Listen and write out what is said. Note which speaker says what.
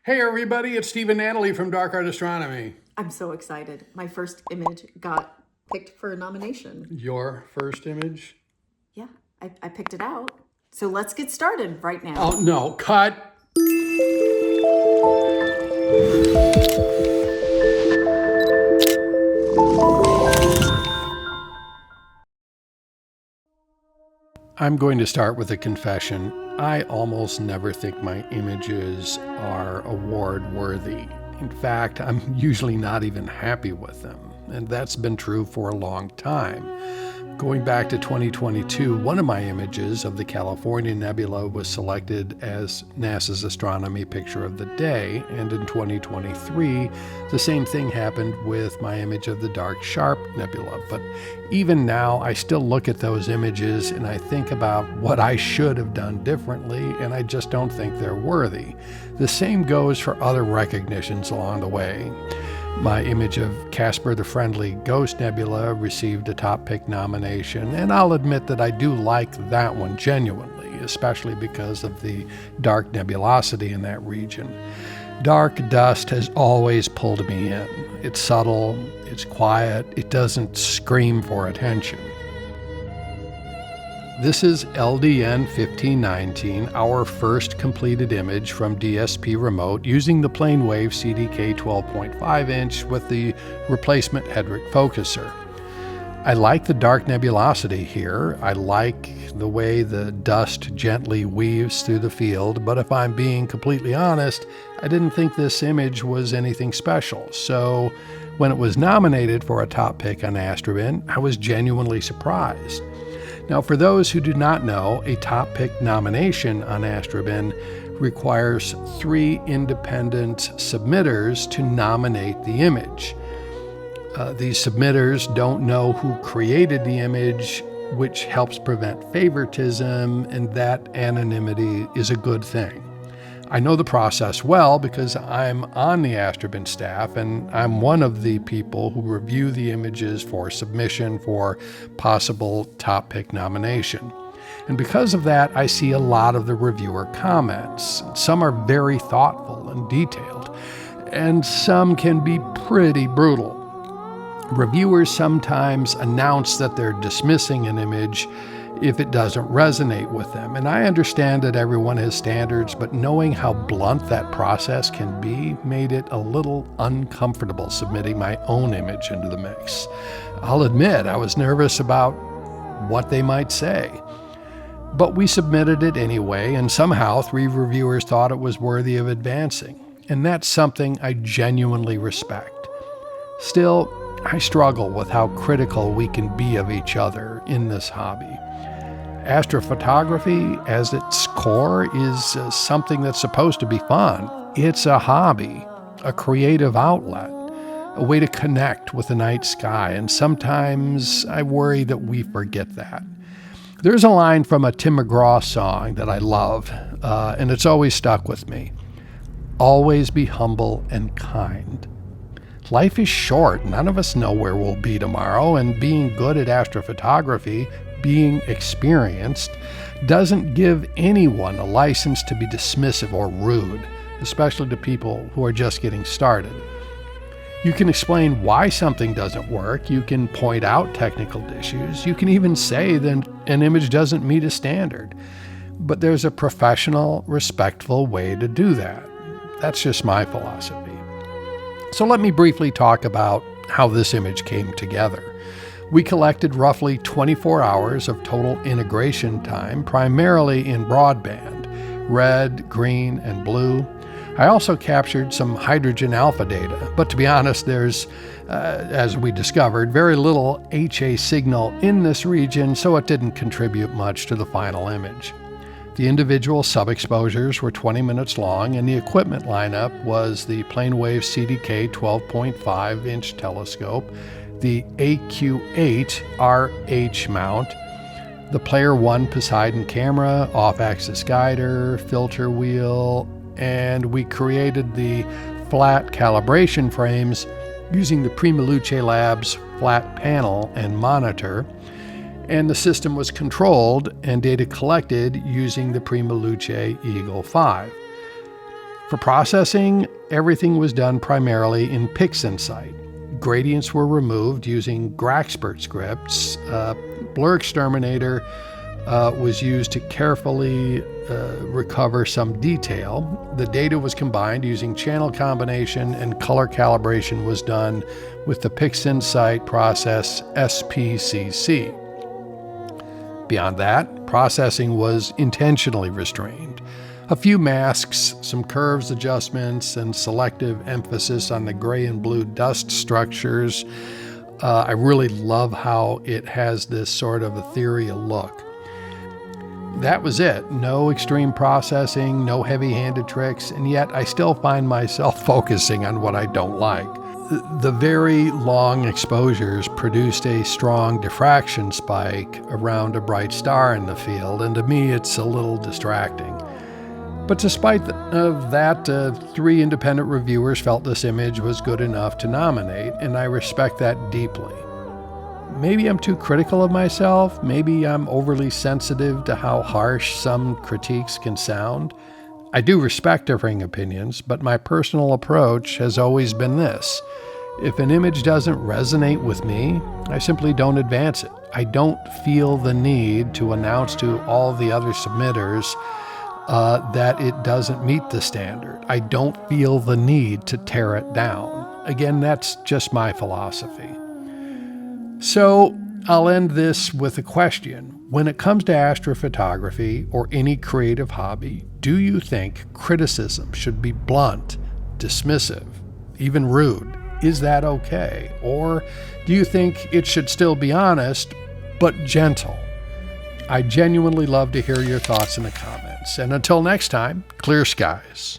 Speaker 1: Hey everybody, it's Steve and Natalie from Dark Art Astronomy.
Speaker 2: I'm so excited. My first image got picked for a nomination.
Speaker 1: Your first image?
Speaker 2: Yeah, I picked it out. So let's get started right now.
Speaker 1: Oh no, cut! I'm going to start with a confession. I almost never think my images are award worthy. In fact, I'm usually not even happy with them, and that's been true for a long time. Going back to 2022, one of my images of the California Nebula was selected as NASA's Astronomy Picture of the Day, and in 2023, the same thing happened with my image of the Dark Sharp Nebula. But even now, I still look at those images and I think about what I should have done differently, and I just don't think they're worthy. The same goes for other recognitions along the way. My image of Casper the Friendly Ghost Nebula received a Top Pick nomination, and I'll admit that I do like that one genuinely, especially because of the dark nebulosity in that region. Dark dust has always pulled me in. It's subtle, it's quiet, it doesn't scream for attention. This is LDN 1519, our first completed image from DSP Remote using the PlaneWave CDK 12.5 inch with the replacement Hedrick focuser. I like the dark nebulosity here. I like the way the dust gently weaves through the field, but if I'm being completely honest, I didn't think this image was anything special. So when it was nominated for a top pick on Astrobin, I was genuinely surprised. Now, for those who do not know, a top pick nomination on Astrobin requires 3 independent submitters to nominate the image. These submitters don't know who created the image, which helps prevent favoritism, and that anonymity is a good thing. I know the process well because I'm on the Astrobin staff, and I'm one of the people who review the images for submission for possible top pick nomination. And because of that, I see a lot of the reviewer comments. Some are very thoughtful and detailed, and some can be pretty brutal. Reviewers sometimes announce that they're dismissing an image if it doesn't resonate with them. And I understand that everyone has standards, but knowing how blunt that process can be made it a little uncomfortable submitting my own image into the mix. I'll admit I was nervous about what they might say. But we submitted it anyway, and somehow 3 reviewers thought it was worthy of advancing. And that's something I genuinely respect. Still, I struggle with how critical we can be of each other in this hobby. Astrophotography, as its core, is something that's supposed to be fun. It's a hobby, a creative outlet, a way to connect with the night sky, and sometimes I worry that we forget that. There's a line from a Tim McGraw song that I love, and it's always stuck with me. Always be humble and kind. Life is short. None of us know where we'll be tomorrow, and being good at astrophotography, being experienced, doesn't give anyone a license to be dismissive or rude, especially to people who are just getting started. You can explain why something doesn't work, you can point out technical issues, you can even say that an image doesn't meet a standard. But there's a professional, respectful way to do that. That's just my philosophy. So let me briefly talk about how this image came together. We collected roughly 24 hours of total integration time, primarily in broadband, red, green, and blue. I also captured some hydrogen alpha data, but to be honest, there's, as we discovered, very little HA signal in this region, so it didn't contribute much to the final image. The individual sub-exposures were 20 minutes long, and the equipment lineup was the PlaneWave CDK 12.5 inch telescope, the AQ8 RH mount, the Player 1 Poseidon camera, off-axis guider, filter wheel, and we created the flat calibration frames using the Prima Luce Labs flat panel and monitor, and the system was controlled and data collected using the Prima Luce Eagle 5. For processing, everything was done primarily in PixInsight. Gradients were removed using Graxpert scripts. Blur Exterminator was used to carefully recover some detail. The data was combined using channel combination, and color calibration was done with the PixInsight process SPCC. Beyond that, processing was intentionally restrained. A few masks, some curves adjustments, and selective emphasis on the gray and blue dust structures. I really love how it has this sort of ethereal look. That was it. No extreme processing, no heavy-handed tricks, and yet I still find myself focusing on what I don't like. The very long exposures produced a strong diffraction spike around a bright star in the field, and to me it's a little distracting. But despite that, 3 independent reviewers felt this image was good enough to nominate, and I respect that deeply. Maybe I'm too critical of myself. Maybe I'm overly sensitive to how harsh some critiques can sound. I do respect differing opinions, but my personal approach has always been this. If an image doesn't resonate with me, I simply don't advance it. I don't feel the need to announce to all the other submitters that it doesn't meet the standard. I don't feel the need to tear it down. Again, that's just my philosophy. So I'll end this with a question. When it comes to astrophotography or any creative hobby, do you think criticism should be blunt, dismissive, even rude? Is that okay? Or do you think it should still be honest, but gentle? I genuinely love to hear your thoughts in the comments. And until next time, clear skies.